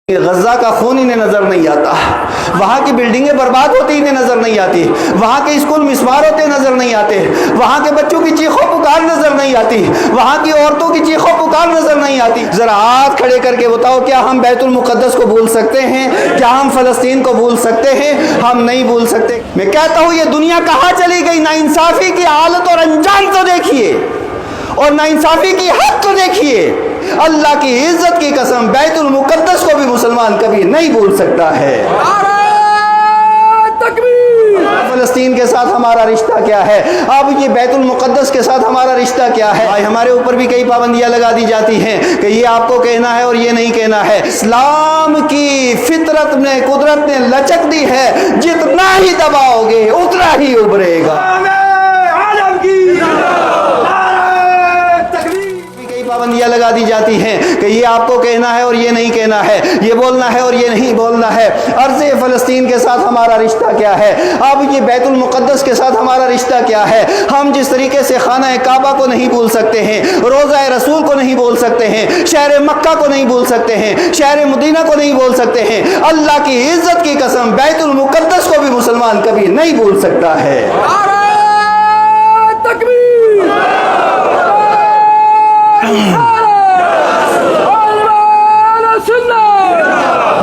غزہ کا خون انہیں نظر نہیں آتا، وہاں کی بلڈنگیں برباد ہوتی انہیں نظر نہیں آتی، وہاں کے اسکول مسمار ہوتے نظر نہیں آتے، وہاں کے بچوں کی چیخ و پکار نظر نہیں آتی، وہاں کی عورتوں کی چیخ و پکار نظر نہیں آتی۔ ذرا ہاتھ کھڑے کر کے بتاؤ، کیا ہم بیت المقدس کو بھول سکتے ہیں؟ کیا ہم فلسطین کو بھول سکتے ہیں؟ ہم نہیں بھول سکتے۔ میں کہتا ہوں یہ دنیا کہاں چلی گئی؟ ناانصافی کی حالت اور انجام تو دیکھیے، اور ناانصافی کی حد تو دیکھیے۔ اللہ کی عزت کی قسم، بیت المقدس کو بھی مسلمان کبھی نہیں بھول سکتا ہے۔ فلسطین کے ساتھ ہمارا رشتہ کیا ہے؟ اب یہ بیت المقدس کے ساتھ ہمارا رشتہ کیا ہے؟ ہمارے اوپر بھی کئی پابندیاں لگا دی جاتی ہیں کہ یہ آپ کو کہنا ہے اور یہ نہیں کہنا ہے۔ اسلام کی فطرت نے، قدرت نے لچک دی ہے، جتنا ہی دباؤ گے اتنا ہی ابھرے گا۔ پابندیاں لگا دی جاتی ہیں کہ یہ آپ کو کہنا ہے اور یہ نہیں کہنا ہے، یہ بولنا ہے اور یہ نہیں بولنا ہے۔ ارض فلسطین کے ساتھ ہمارا رشتہ کیا ہے؟ اب یہ بیت المقدس کے ساتھ ہمارا رشتہ کیا ہے؟ ہم جس طریقے سے خانہ کعبہ کو نہیں بھول سکتے ہیں، روضہ رسول کو نہیں بھول سکتے ہیں، شہر مکہ کو نہیں بھول سکتے ہیں، شہر مدینہ کو نہیں بھول سکتے ہیں، اللہ کی عزت کی قسم بیت المقدس کو بھی مسلمان کبھی نہیں بھول سکتا ہے۔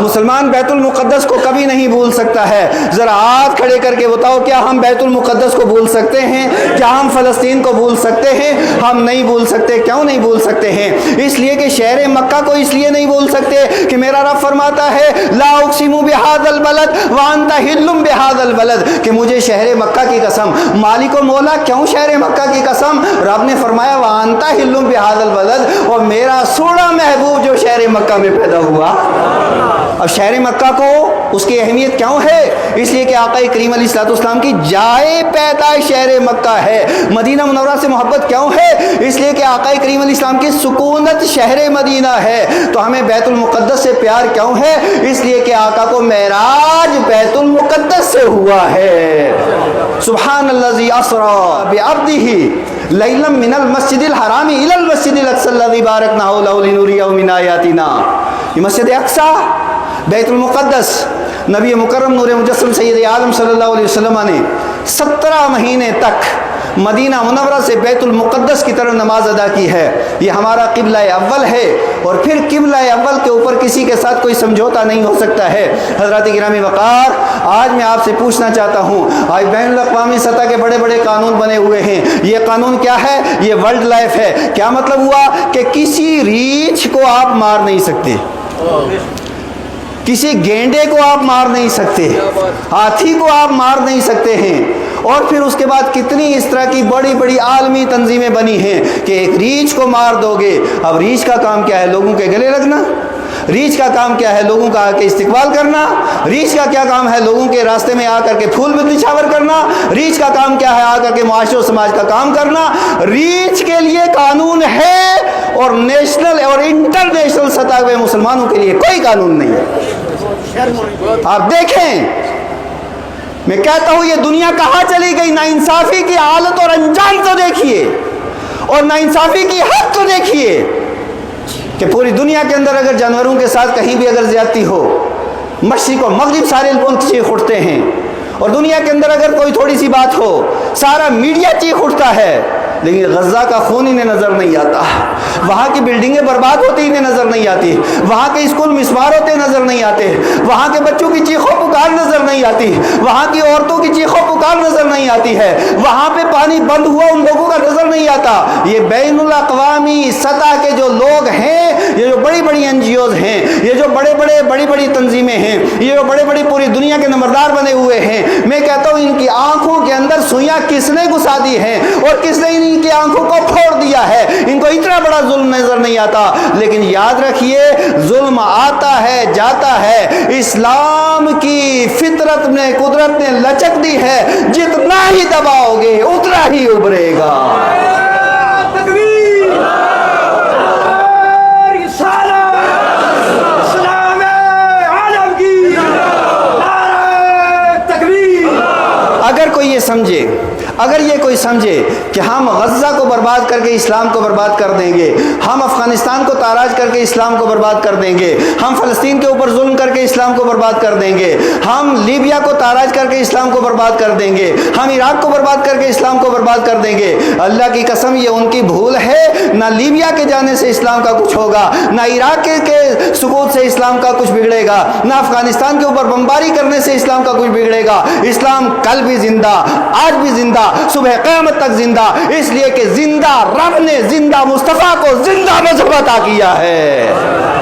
مسلمان بیت المقدس کو کبھی نہیں بھول سکتا ہے۔ ذرا ہاتھ کھڑے کر کے بتاؤ، کیا ہم بیت المقدس کو بھول سکتے ہیں؟ کیا ہم فلسطین کو بھول سکتے ہیں؟ ہم نہیں بھول سکتے۔ کیوں نہیں بھول سکتے ہیں؟ اس لیے کہ شہر مکہ کو اس لیے نہیں بھول سکتے کہ میرا رب فرماتا ہے لا اقسم بہذا البلد وانت حل بہذا البلد، کہ مجھے شہر مکہ کی قسم۔ مالک و مولا کیوں شہر مکہ کی قسم؟ رب نے فرمایا وانت حل بہذا البلد، اور میرا سوڑا محبوب جو شہر مکہ میں پیدا ہوا۔ اب شہر مکہ کو اس کی اہمیت کیوں ہے؟ اس لیے کہ آقا کریم علیہ الصلوۃ والسلام کی جائے پیدائش شہر مکہ ہے۔ مدینہ منورہ سے محبت کیوں ہے؟ اس لیے کہ آقا کریم علیہ السلام کی سکونت شہر مدینہ ہے۔ تو ہمیں بیت المقدس سے پیار کیوں ہے؟ اس لیے کہ آقا کو معراج بیت المقدس سے ہوا ہے۔ سبحان الذی اسری بعبدہ لیلا من المسجد الحرام الی المسجد الاقصی الذی بارکنا حولہ لنریہ من آیاتنا۔ یہ مسجد اقصی، بیت المقدس، نبی مکرم نور مجسم سید عالم صلی اللہ علیہ وسلم نے 17 مہینے تک مدینہ منورہ سے بیت المقدس کی طرف نماز ادا کی ہے۔ یہ ہمارا قبلہ اول ہے، اور پھر قبلہ اول کے اوپر کسی کے ساتھ کوئی سمجھوتا نہیں ہو سکتا ہے۔ حضرات گرامی وقار، آج میں آپ سے پوچھنا چاہتا ہوں، آج بین الاقوامی سطح کے بڑے بڑے قانون بنے ہوئے ہیں۔ یہ قانون کیا ہے؟ یہ ورلڈ لائف ہے۔ کیا مطلب ہوا؟ کہ کسی ریچھ کو آپ مار نہیں سکتے، کسی گینڈے کو آپ مار نہیں سکتے، ہاتھی کو آپ مار نہیں سکتے ہیں۔ اور پھر اس کے بعد کتنی اس طرح کی بڑی بڑی عالمی تنظیمیں بنی ہیں کہ ایک ریچھ کو مار دو گے۔ اب ریچھ کا کام کیا ہے؟ لوگوں کے گلے لگنا۔ ریچھ کا کام کیا ہے؟ لوگوں کا آ کے استقبال کرنا۔ ریچھ کا کیا کام ہے؟ لوگوں کے راستے میں آ کر کے پھول نچھاور کرنا۔ ریچھ کا کام کیا ہے؟ آ کر کے معاشرے و سماج کا کام کرنا۔ ریچھ کے لیے قانون ہے، اور نیشنل اور انٹرنیشنل سطح پہ مسلمانوں کے لیے کوئی قانون نہیں ہے۔ آپ دیکھیں، میں کہتا ہوں یہ دنیا کہاں چلی گئی؟ ناانصافی کی حالت اور انجام تو دیکھیے، اور ناانصافی کی حد تو دیکھیے کہ پوری دنیا کے اندر اگر جانوروں کے ساتھ کہیں بھی اگر زیادتی ہو، مشرق و مغرب سارے ملک چیخ اٹھتے ہیں، اور دنیا کے اندر اگر کوئی تھوڑی سی بات ہو سارا میڈیا چیخ اٹھتا ہے۔ لیکن غزہ کا خون انہیں نظر نہیں آتا، وہاں کی بلڈنگیں برباد ہوتی انہیں نظر نہیں آتی، وہاں کے اسکول مسمار ہوتے نظر نہیں آتے، وہاں کے بچوں کی چیخ و پکار نظر نہیں آتی، وہاں کی عورتوں کی چیخ و پکار نظر نہیں آتی ہے، وہاں پہ پانی بند ہوا ان لوگوں کا نظر نہیں آتا۔ یہ بین الاقوامی سطح کے جو لوگ ہیں، یہ جو بڑی بڑی NGOs ہیں، یہ جو بڑی بڑی تنظیمیں ہیں، یہ جو بڑے پوری دنیا کے نمبردار بنے ہوئے ہیں، میں کہتا ہوں ان کی آنکھوں کے اندر سوئیاں کس نے گھسا دی ہیں، اور کس نے ان کی آنکھوں کو پھوڑ دیا ہے۔ ان کو اتنا بڑا ظلم نظر نہیں آتا، لیکن یاد رکھیے ظلم آتا ہے جاتا ہے۔ اسلام کی فطرت نے، قدرت نے لچک دی ہے، جتنا ہی دباؤ گے اتنا ہی ابھرے گا۔ اگر کوئی یہ سمجھے، اگر یہ کوئی سمجھے کہ ہم غزہ کو برباد کر کے اسلام کو برباد کر دیں گے، ہم افغانستان کو تاراج کر کے اسلام کو برباد کر دیں گے، ہم فلسطین کے اوپر ظلم کر کے اسلام کو برباد کر دیں گے، ہم لیبیا کو تاراج کر کے اسلام کو برباد کر دیں گے، ہم عراق کو برباد کر کے اسلام کو برباد کر دیں گے، اللہ کی قسم یہ ان کی بھول ہے۔ نہ لیبیا کے جانے سے اسلام کا کچھ ہوگا، نہ عراق کے سقوط سے اسلام کا کچھ بگڑے گا، نہ افغانستان کے اوپر بمباری کرنے سے اسلام کا کچھ بگڑے گا۔ اسلام کل بھی زندہ، آج بھی زندہ، صبح قیامت تک زندہ، اس لیے کہ زندہ رب نے زندہ مصطفیٰ کو زندہ مذہب عطا کیا ہے۔